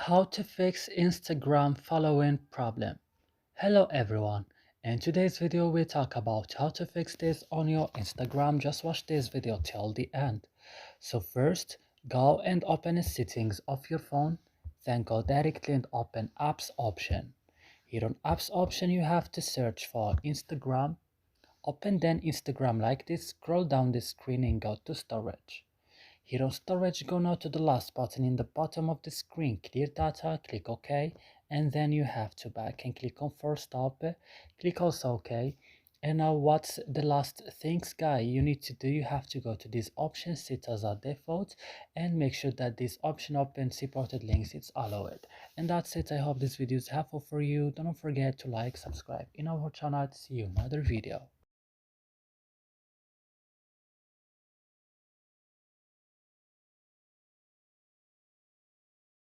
How to fix Instagram following problem. Hello everyone. In today's video we talk about how to fix this on your Instagram. Just watch this video till the end. So first, go and open the settings of your phone, then go directly and open apps option. Here on apps option you have to search for Instagram. Open then Instagram like this, scroll down the screen and go to storage. Here on storage, go now to the last button in the bottom of the screen, clear data, click OK, and then you have to back and click on force stop, click also OK. And now what's the last things guy you need to do? You have to go to this option, set as a default, and make sure that this option open supported links, it's allowed. And that's it. I hope this video is helpful for you. Don't forget to like, subscribe in our channel. See you in another video.